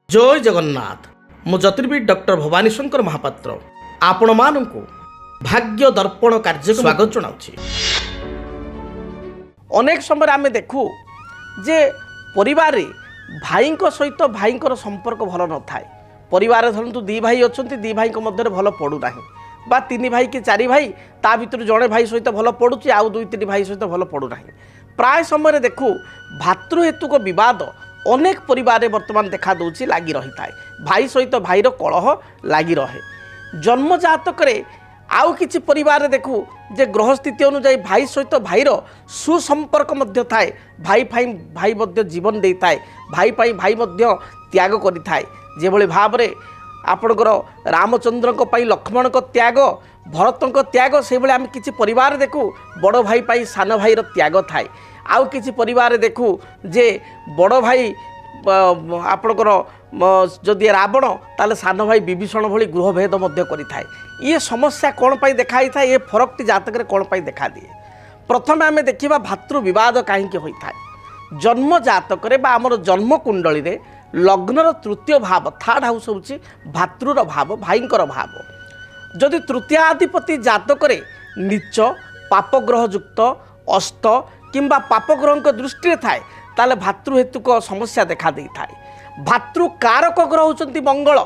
जय जगन्नाथ मु ज्योतिर्विद डॉक्टर भवानी शंकर महापात्र आपण मानू भाग्य दर्पण कार्य स्वागत जनाऊँ। अनेक समय आम देखू जे परिवार भाई सहित भाई संपर्क भल न थाए। परिवार धरतु दी भाई अच्छा दी भाई मध्य भल पड़ूना बा तीन भाई कि चारि भाई ता भीतर जड़े भाई सहित भल पड़ुची आउ दुई तीन भाई सहित भल पड़ूना। प्राय समय देखू भातृहेतुक बद अनेक परिवार वर्तमान देखा दूची लगी रही थाए। भाई सहित भाईर कलह लगी रहे। जन्म जातक आउ किछि परिवार देखू जे ग्रह स्थिति अनुसार भाई सहित भाईर सुसंपर्क मध्य थाए। भाई भाई भाई मध्य जीवन दे थाए। भाई पाई भाई मध्य त्याग करि थाए। जे भली भाबरे आपणकर रामचंद्र को लक्ष्मण को त्याग भरत को त्याग से भाई आम किछि परिवार देखू बड़ भाई पाई सान भाईर त्याग थाए। आउ किछि परिवार देखू जे बड़ भाई आपणकर जदि रावण ताले सान भाई विभीषण भली गृहभेद मध्य करिथाए। ये समस्या कौन पाई देखाई था ये फरकटी जातक कौन पाई देखा दिए। प्रथम आम देखा भातृ विवाद कहीं होता है। जन्म जातक आमर जन्म कुंडली रे लग्नर तृतीय भाव थर्ड हाउस हूँ भातृर भाव भाईंकर भाव। जदि तृतीयाधिपति जातक नीच पापग्रह युक्त अस्त किंबा पापग्रह दृष्टि थाए ताले भातृहेतुक समस्या देखा दे थाए। भातृ कारक ग्रह होचंती मंगल।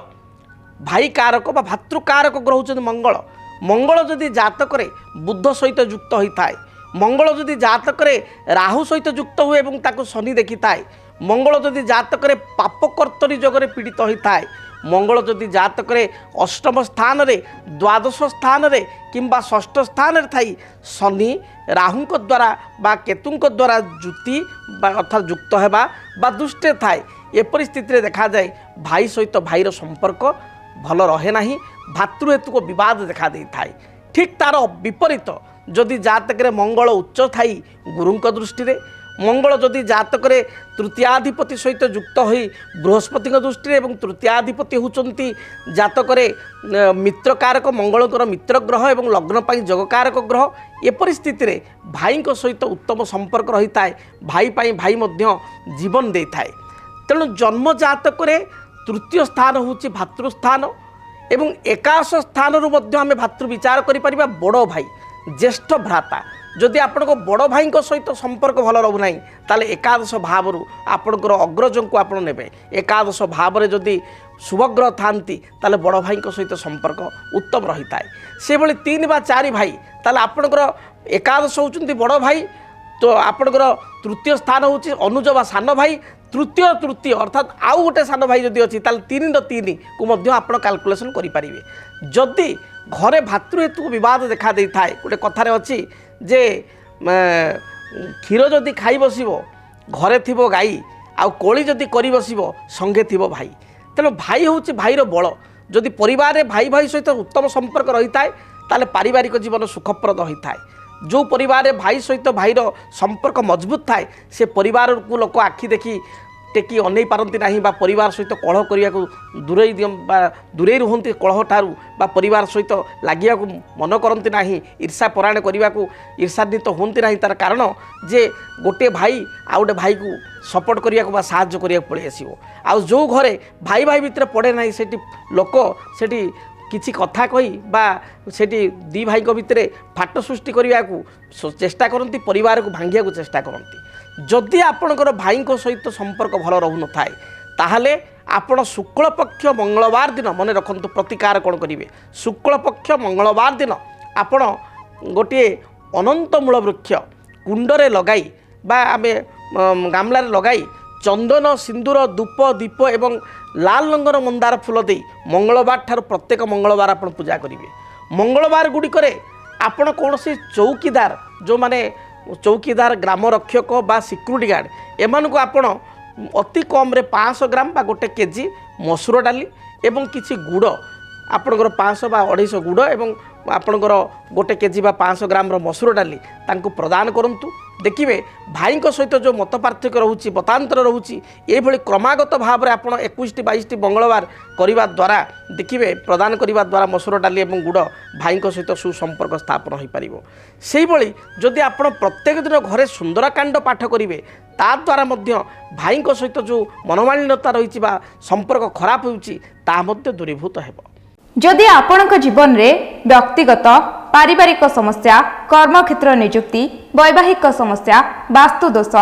भाई कारक बा भातृ कारक ग्रह होचंती मंगल। मंगल जदि जातक बुध सहित युक्त होता है, मंगल जदि जातक राहु सहित युक्त हुए एवं ताको शनि देखी थाए, मंगल जदि जातक पापकर्तरी जगह पीड़ित होता है, मंगल जदि जातक अष्टम स्थान रे द्वादश स्थान रे किंबा षष्ठ स्थान रे थाई शनि राहु द्वारा बा केतु द्वारा जुति अर्थात युक्त होगा बा दुष्टे थाए। ए परिस्थिति देखा जाए भाई सहित भाईर संपर्क भल रहे ना। भातृहेतुक विवाद देखा दे थाए। ठीक तार विपरीत जदि जातक मंगल उच्च थाई गुरु दृष्टि रे, मंगल जदि जातक तृतीयाधिपति सहित युक्त हो बृहस्पति दृष्टि एवं तृतीयाधिपति होचंती जातक मित्रकारक मंगलकर मित्र ग्रह एवं लग्न पाई जगकारक ग्रह। ए परिस्थिति रे भाई सहित उत्तम संपर्क रही थाए। भाई पाई भाई मध्य जीवन दे थाए। तेणु जन्म जातक तृतीय स्थान होची भातृस्थान एवं एकादश स्थान आम भातृ विचार करिपरिबा बड़ भाई ज्येष्ठ भ्राता। जदि आपण को बड़ भाई सहित संपर्क भल रहूना ताले एकादश भाव आपणकर अग्रज को आप ने। एकादश भाव जदि शुभग्रह थांती ताले बड़ भाई सहित संपर्क उत्तम रही थाए। से भली तीन बा चारि भाई ताले आपणकर एकादश होचंती बड़ भाई, तो आपणकर तृतीय स्थान होची अनुज बा सान भाई, तृतीय तृतीय अर्थात आउ गोटे सान भाई जदि अच्छी ताले तीन तीन को मध्य आप कैलकुलेसन करें। जदि घरे भातृहेतु विवाद देखा दे थाए, गोटे कथार अच्छी जे क्षीर जदि खाई बसिबो घरे थिबो गाई आउ कोली जदि करी बसिबो संगे थिबो भाई। तेणु भाई होची भाईर बल। जदि परिवार रे भाई भाई सहित उत्तम संपर्क रही थाए ताले पारिवारिक जीवन सुखप्रद होता है। जो परिवार रे भाई सहित भाईर संपर्क मजबूत थाए से परिवार को लोक आखि देखी टेकी अनै पारती ना बा परिवार सहित कलह करने को दूरे दूरे रुहति कलह ठारू बा परिवार सहित लगे मन करती ना ईर्षा परायण करने को ईर्षान्वित होती ना। तार कारण जे गोटे भाई आ गोटे भाई को सपोर्ट करने को साहाय्य करने पड़े आसो। आ जो घरे भाई भाई भितर पड़े ना से लोक से किसी कथा कही बा सेठी दी भाई भितर फाट सृष्टि करने को चेष्टा करती, परिवार को भांगिया को चेष्टा करती। जदि आपणकर भाई सहित संपर्क भल रहू न थाए ताहले आपण शुक्ल पक्ष मंगलवार दिन मन रखंतु प्रतिकार कौन करेंगे। शुक्ल पक्ष मंगलवार दिन आपण गोटे अनंत मूल वृक्ष कुंडरे लगाई बा आमे गामलार लगाई चंदन सिंदूर धूप दीप एवं लाल रंगर मंदार फूल दे मंगलवार ठार प्रत्येक मंगलवार आप पूजा करेंगे। मंगलवार गुड़िक आपण कौन चौकीदार जो माने चौकीदार ग्राम रक्षक बा सिक्यूरीटी गार्ड एमान को आपण अति कम रे 500 ग्राम बा गोटे केजी मसूर डाली एवं किसी गुड़ आपणकर 500 बा 250 गुड़ एवं ଆପଣଙ୍କର 1 କେଜି ବା 500 ଗ୍ରାମର ମସୁର ଡାଲି ତାଙ୍କୁ ପ୍ରଦାନ କରନ୍ତୁ। ଦେଖିବେ ଭାଇଙ୍କ ସହିତ ଯେଉଁ ମତ ପାର୍ଥକ୍ୟ ରହୁଛି, ମତାନ୍ତର ରହୁଛି, ଏଇଭଳି କ୍ରମାଗତ ଭାବରେ ଆପଣ 21ଟି 22ଟି ମଙ୍ଗଳବାର କରିବା ଦ୍ୱାରା ଦେଖିବେ ପ୍ରଦାନ କରିବା ଦ୍ୱାରା ମସୁର ଡାଲି ଏବଂ ଗୁଡ଼ ଭାଇଙ୍କ ସହିତ ସୁସମ୍ପର୍କ ସ୍ଥାପନ ହୋଇପାରିବ। ସେହିଭଳି ଯଦି ଆପଣ ପ୍ରତ୍ୟେକ ଦିନ ଘରେ ସୁନ୍ଦରକାଣ୍ଡ ପାଠ କରିବେ, ତାଦ୍ୱାରା ମଧ୍ୟ ଭାଇଙ୍କ ସହିତ ଯେଉଁ ମନୋମାଳିନ୍ୟତା ରହିଛି ବା ସମ୍ପର୍କ ଖରାପ ହେଉଛି ତାହା ମଧ୍ୟ ଦୂରୀଭୂତ ହେବ। ଯଦି ଆପଣଙ୍କ ଜୀବନରେ ବ୍ୟକ୍ତିଗତ ପାରିବାରିକ ସମସ୍ୟା, କର୍ମକ୍ଷେତ୍ର ନିଯୁକ୍ତି, ବୈବାହିକ ସମସ୍ୟା, ବାସ୍ତୁଦୋଷ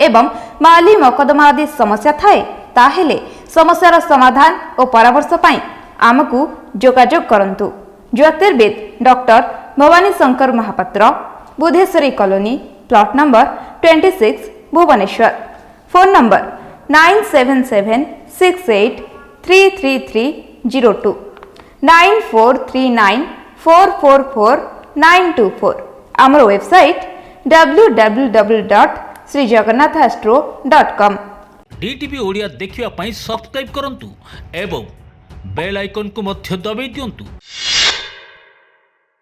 ଏବଂ ମାଲି ମକଦ୍ଦମା ଆଦି ସମସ୍ୟା ଥାଏ, ତାହେଲେ ସମସ୍ୟାର ସମାଧାନ ଓ ପରାମର୍ଶ ପାଇଁ ଆମକୁ ଯୋଗାଯୋଗ କରନ୍ତୁ। ଜ୍ୟୋତିର୍ବିଦ doctor Bhabani Shankar Mahapatra, Budheswari colony, plot number 26, Bhubaneswar. Phone number 9776833302 9439444924। ଆମର ୱେବସାଇଟ୍ www.srijagannathastro.com। DTV ଓଡ଼ିଆ ଦେଖିବା ପାଇଁ ସବସ୍କ୍ରାଇବ୍ କରନ୍ତୁ ଏବଂ ବେଲ୍ ଆଇକନ୍କୁ ମଧ୍ୟ ଦବାଇ ଦିଅନ୍ତୁ।